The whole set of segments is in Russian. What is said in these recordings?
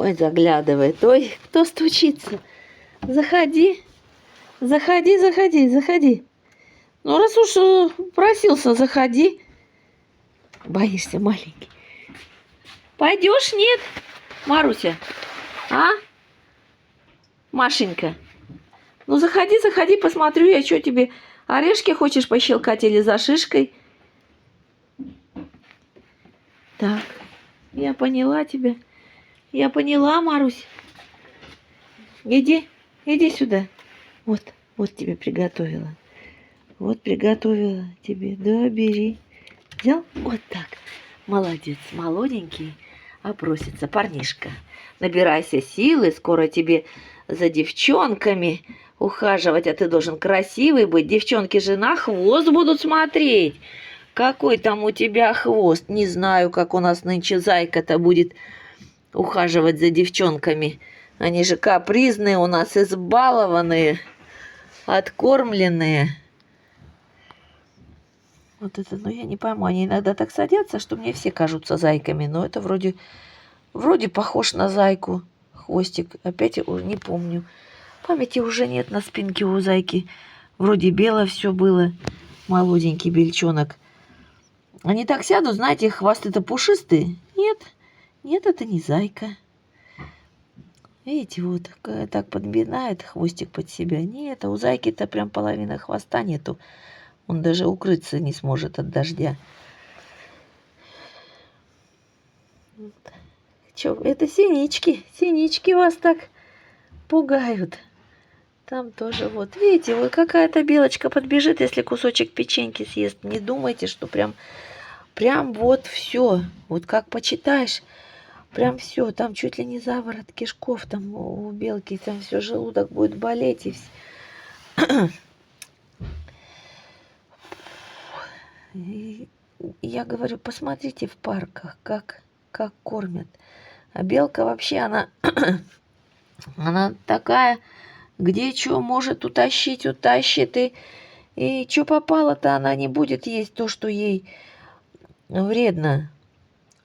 Ой, заглядывает. Ой, кто стучится? Заходи. Заходи, заходи, заходи. Ну, раз уж просился, заходи. Боишься, маленький. Пойдешь, нет, Маруся? А? Машенька. Ну, заходи, заходи, посмотрю я, что тебе. Орешки хочешь пощелкать или за шишкой? Так, я поняла тебя. Я поняла, Марусь. Иди, иди сюда. Вот, вот тебе приготовила. Вот приготовила тебе. Да, бери. Взял? Вот так. Молодец, молоденький. А просится парнишка. Набирайся силы, скоро тебе за девчонками ухаживать, а ты должен красивый быть. Девчонки же на хвост будут смотреть. Какой там у тебя хвост? Не знаю, как у нас нынче зайка-то будет ухаживать за девчонками. Они же капризные у нас, избалованные, откормленные. Вот это, ну я не пойму, они иногда так садятся, что мне все кажутся зайками, но это вроде похож на зайку. Хвостик, опять не помню. Памяти уже нет на спинке у зайки. Вроде бело все было, молоденький бельчонок. Они так сядут, знаете, хвосты-то пушистые. Нет, нет, это не зайка. Видите, вот так подминает хвостик под себя. Нет, а у зайки-то прям половины хвоста нету. Он даже укрыться не сможет от дождя. Чё, это синички. Синички вас так пугают. Там тоже вот. Видите, вот какая-то белочка подбежит, если кусочек печеньки съест. Не думайте, что прям вот все. Вот как почитаешь, прям все. Там чуть ли не заворот кишков там у белки. Там все, желудок будет болеть и все. И я говорю, посмотрите в парках, как кормят. А белка вообще, она такая, где что может утащить, утащит. И что попало-то, она не будет есть то, что ей вредно.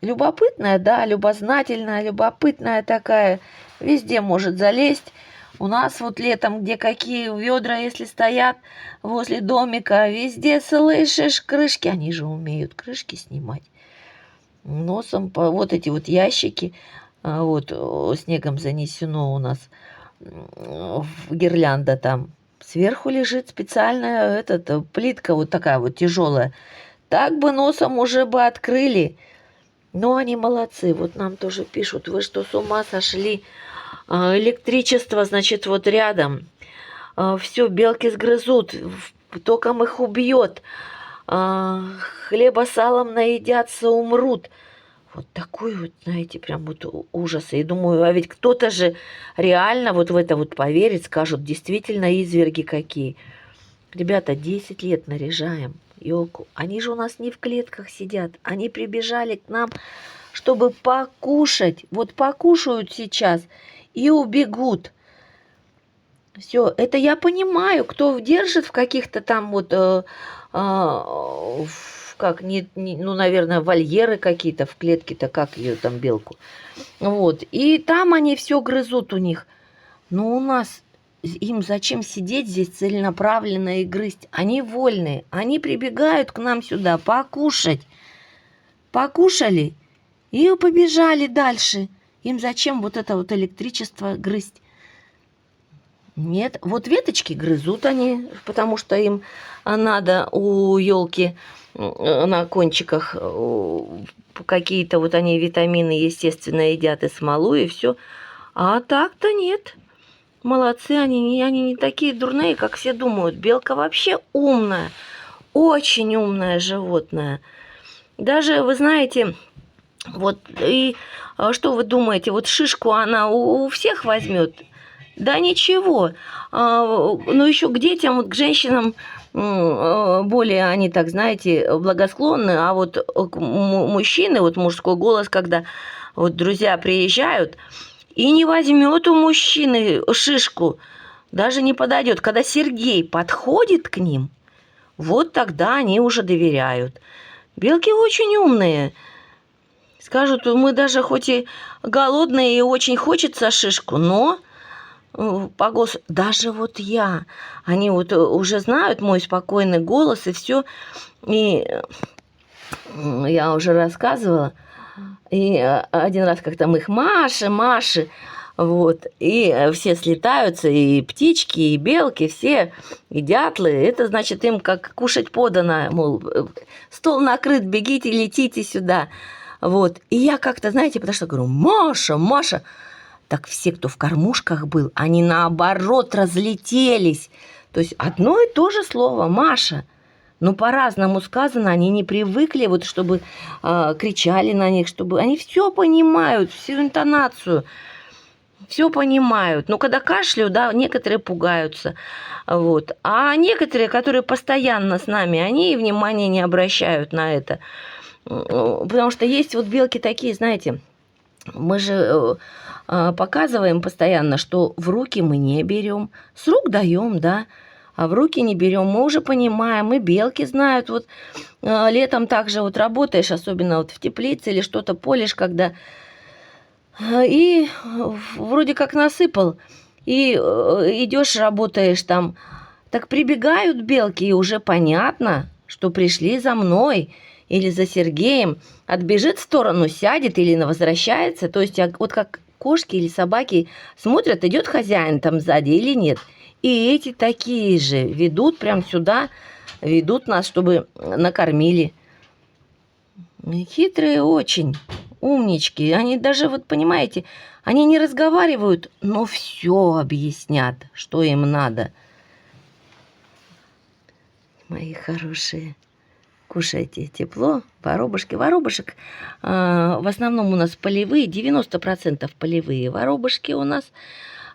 Любопытная, да, любознательная, любопытная такая. Везде может залезть. У нас вот летом, где какие ведра, если стоят возле домика, везде слышишь крышки. Они же умеют крышки снимать. Носом по вот эти вот ящики, вот снегом занесено у нас, гирлянда там. Сверху лежит специальная плитка вот такая вот тяжелая. Так бы носом уже бы открыли. Но они молодцы. Вот нам тоже пишут, вы что, с ума сошли? Электричество, значит, вот рядом. Все, белки сгрызут, током их убьет. Хлеба салом наедятся, умрут. Вот такой вот, знаете, прям вот ужас. И думаю, а ведь кто-то же реально вот в это вот поверит, скажут, действительно изверги какие. Ребята, 10 лет наряжаем елку. Они же у нас не в клетках сидят. Они прибежали к нам, чтобы покушать. Вот покушают сейчас и убегут. Все, это я понимаю, кто держит в каких-то там вот, ну, наверное, вольеры какие-то, в клетке-то, как ее там, белку. Вот, и там они все грызут у них. Но у нас, им зачем сидеть здесь целенаправленно и грызть? Они вольные, они прибегают к нам сюда покушать. Покушали и побежали дальше. Им зачем вот это вот электричество грызть? Нет, вот веточки грызут они, потому что им надо у елки на кончиках какие-то вот они витамины, естественно, едят и смолу, и все. А так-то нет. Молодцы, они не такие дурные, как все думают. Белка вообще умная, очень умное животное. Даже, вы знаете, вот и что вы думаете, вот шишку она у всех возьмет? Да ничего. Но еще к детям, вот к женщинам более они, так знаете, благосклонны, а вот мужчины, вот мужской голос, когда вот друзья приезжают, и не возьмет у мужчины шишку, даже не подойдет. Когда Сергей подходит к ним, вот тогда они уже доверяют. Белки очень умные. Скажут, мы даже хоть и голодные и очень хочется шишку, но даже вот я, они вот уже знают мой спокойный голос и все. И я уже рассказывала. И один раз как там их Маши, вот, и все слетаются, и птички, и белки, все, и дятлы. Это значит, им как кушать подано, мол, стол накрыт, бегите, летите сюда. Вот. И я как-то, знаете, подошла, говорю, Маша. Так все, кто в кормушках был, они наоборот разлетелись. То есть одно и то же слово «Маша». Но по-разному сказано, они не привыкли, вот, чтобы кричали на них, чтобы... Они все понимают, всю интонацию, все понимают. Но когда кашляют, да, некоторые пугаются. Вот. А некоторые, которые постоянно с нами, они внимания не обращают на это. Потому что есть вот белки такие, знаете, мы же показываем постоянно, что в руки мы не берем, с рук даем, да, а в руки не берем. Мы уже понимаем, и белки знают. Вот летом также вот работаешь, особенно вот в теплице или что-то полишь, когда и вроде как насыпал, и идешь, работаешь там, так прибегают белки, и уже понятно, что пришли за мной или за Сергеем, отбежит в сторону, сядет или возвращается. То есть вот как кошки или собаки смотрят, идет хозяин там сзади или нет. И эти такие же ведут прям сюда, ведут нас, чтобы накормили. Хитрые очень, умнички. Они даже, вот понимаете, они не разговаривают, но все объяснят, что им надо. Мои хорошие, кушайте тепло, воробушки. Воробушек в основном у нас полевые, 90% полевые воробушки у нас.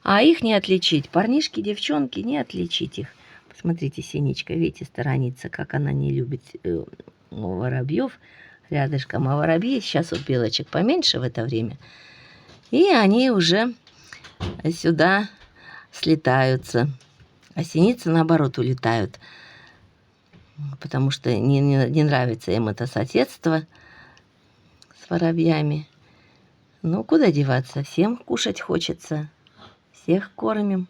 А их не отличить. Парнишки, девчонки, не отличить их. Посмотрите, Синичка, видите, сторонится, как она не любит воробьев рядышком. А воробьи, сейчас вот белочек поменьше в это время, и они уже сюда слетаются. А синицы, наоборот, улетают, потому что не нравится им это соседство с воробьями. Ну, куда деваться? Всем кушать хочется. Всех кормим.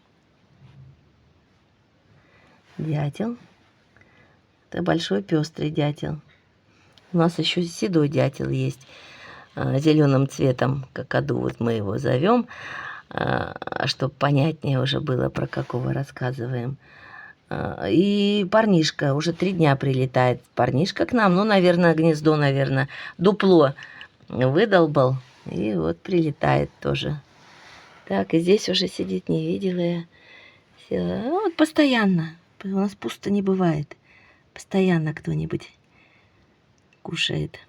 Дятел. Это большой пестрый дятел. У нас еще седой дятел есть, зеленым цветом, какаду, вот мы его зовем, чтобы понятнее уже было, про какого рассказываем. И парнишка уже 3 дня прилетает. Парнишка к нам, ну, наверное, гнездо, наверное, дупло выдолбал. И вот прилетает тоже. Так, и здесь уже сидит, не видела я. Села. Вот постоянно. У нас пусто не бывает. Постоянно кто-нибудь кушает.